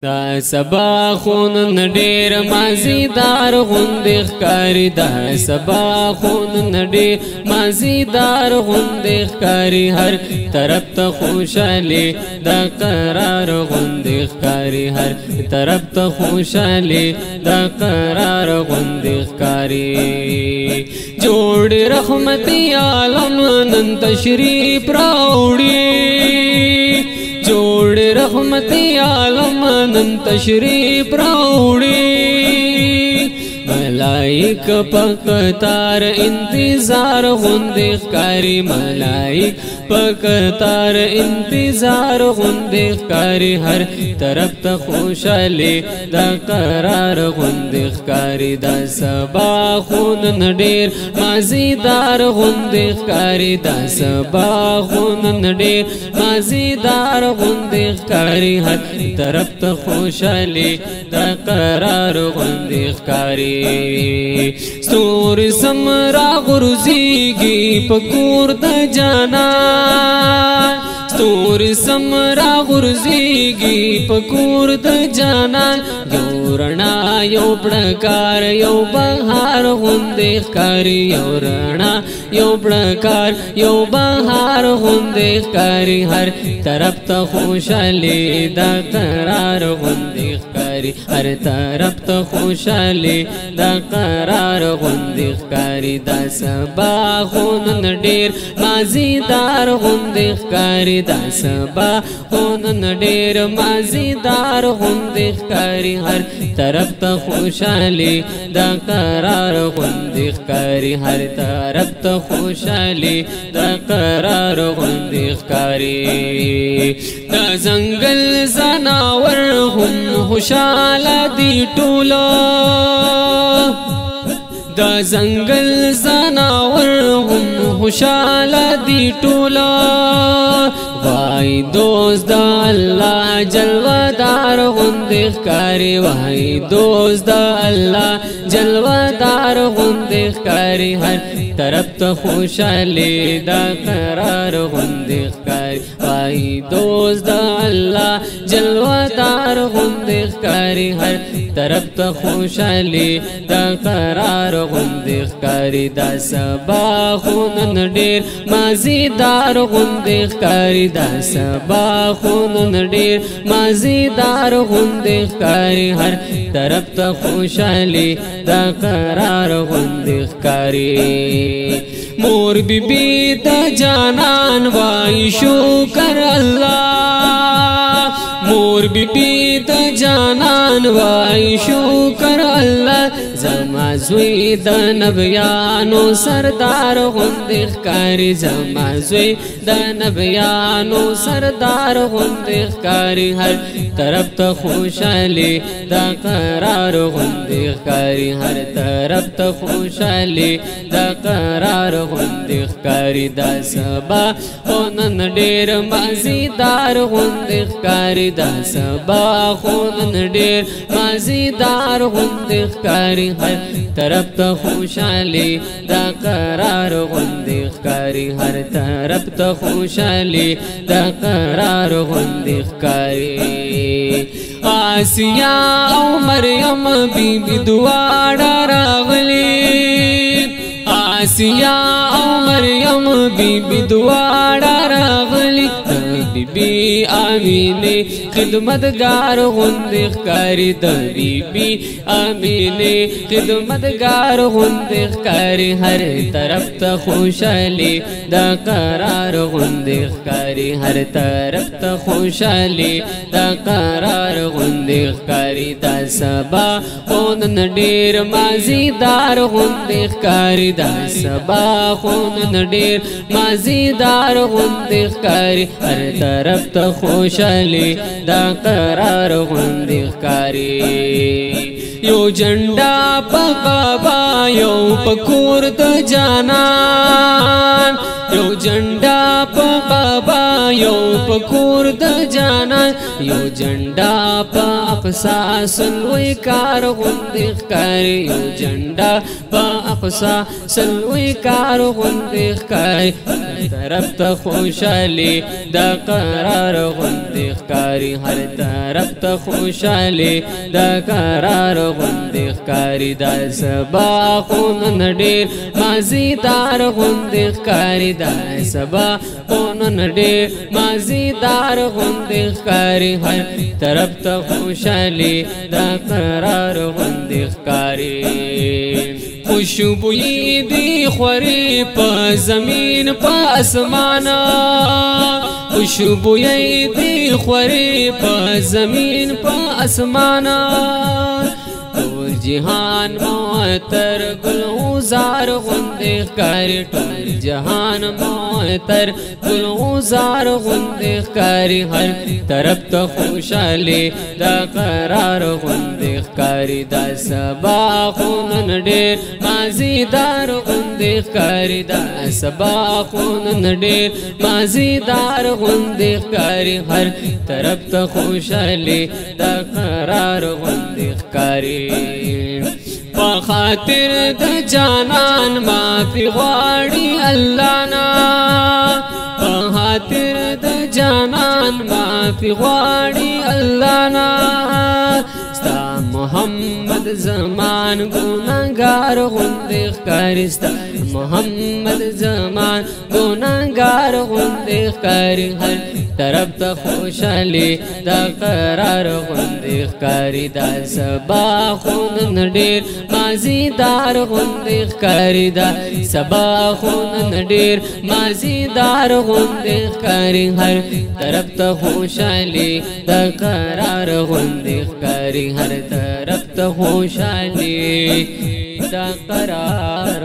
دا سبا خون ډیر مازیدار غوندې ښکاري دا سبا خون ډیر مازیدار غوندې ښکاري هر طرف ته خوشالي دا قرار غوندې ښکاري هر طرف ته خوشالي دا قرار غوندې ښکاري جوړ رحمتي عالم نن تشریف راوړي جوړ رحمتي عالم نن تشریف راوړي ملائک پکتار انتظار غوندې ښکاري ملائک پکتار انتظار غوندې ښکاري هر طرف ته خوشالي دا قرار غوندې ښکاري دا سبا خون ډیر مازیدار غوندې ښکاري دا سبا خون ډیر مازیدار غوندې ښکاري هر طرف ته خوشالي دا قرار غوندې ښکاري ستوري سمرا غورځيږي په کور د جانان ستوري سمرا غورځيږي په کور د جانان یو رڼا یو پړکار یو بهار غوندې ښکاري یو رڼا یو پړکار یو بهار غوندې ښکاري هر طرف ته خوشالي دا قرار غوندې ښکاري هر طرف ته خوشالي دا قرار غوندې ښکاري دا سبا خون ډیر مازیدار غوندې ښکاري دا سبا خون ډیر مازیدار غوندې ښکاري هر طرف ته خوشالي دا قرار غوندې ښکاري هر طرف ته خوشالي دا قرار غوندې ښکاري دا ځنګل زناور هم خوشاله دي ټوله دا ځنګل زناور هم خوشاله دي ټوله وای دوست د الله جلوهدار غوندې ښکاري وای دوست د الله جلوهدار غوندې ښکاري هر طرف ته خوشالي دا قرار غوندې ښکاري وای دوست د الله جلوهدار غوندې ښکاري هر طرف ته خوشالي دا قرار غوندې ښکاري دا سبا خون ډیر مازیدار غوندې ښکاري دا سبا خون ډیر مازیدار غوندې ښکاري هر طرف ته خوشالي دا قرار غوندې ښکاري مور بی بی د جانان وای شکر الله مور بی بی د جانان وای شکر الله زما زوی د نبیانو سردار غوندې ښکاري زما زوی د نبیانو سردار غوندې ښکاري هر طرف ته خوشالي دا قرار غوندې ښکاري هر طرف ته خوشالي دا قرار غوندې ښکاري دا سبا خون ډیر مازیدار غوندې ښکاري دا سبا خون ډیر مازیدار غوندې ښکاري هر طرف ته خوشالي دا قرار غوندې ښکاري هر طرف ته خوشالي دا قرار غوندې ښکاري آسیا او مریم بی بی دواړه راغلي آسیا او مریم بی بی دواړه راغلي بی بی آمینه خدمتگار غوندې ښکاري د بی بی آمینه خدمتگار غوندې ښکاري هر طرف ته خوشالي دا قرار غوندې ښکاري هر طرف ته خوشالي دا قرار غوندې ښکاري دا سبا خون ډیر مازیدار غوندې ښکاري دا سبا خون ډیر مازیدار غوندې ښکاري هر طرف ته خوشالي دا قرار غوندې ښکاري یو جنډا پکبا یو پکور د جانان یو جنډا پکبا یو پکور د جانان یو جنډا په اقصا سلوي کار غوندې ښکاري یو جنډا په خوسا سلوی کار غندې ښکاري طرف ته خوشحالي دا قرار غندې ښکاري هر طرف ته خوشحالي دا قرار غندې ښکاري دا سبا خو نن ډېر مازیدار غندې ښکاري دا سبا خو نن ډېر مازیدار غندې ښکاري هر طرف ته خوشحالي دا قرار غندې ښکاري خوشبوئی دی خوری پا زمین پا اسمانا خوشبوئی دی خوری پا زمین پا اسمانا ټول جهان معطر گلزار غندې ښکاري ټول جهان معطر گلزار غندې ښکاري هر طرف ته خوشحالي دا قرار غندې ښکاري دا سبا خو نن ډېر مازیدار غندې ښکاري دا سبا خو نن ډېر مازیدار غندې ښکاري هر طرف ته خوشحالي دا قرار غندې ښکاري په خاطر د جانان معافي غواړي الله نا په خاطر د جانان معافي غواړي الله نا ستا محمد زمان ګناهګار غندې ښکاري ستا محمد زمان ګناهګار غندې ښکاري هر طرف ته خوشحالي دا قرار غندې ښکاري دا سبا خو نن ډېر مازیدار غندې ښکاري دا سبا خو نن ډېر مازیدار غندې ښکاري هر طرف ته خوشحالي دا قرار غندې ښکاري هر طرف ته خوشحالي دا قرار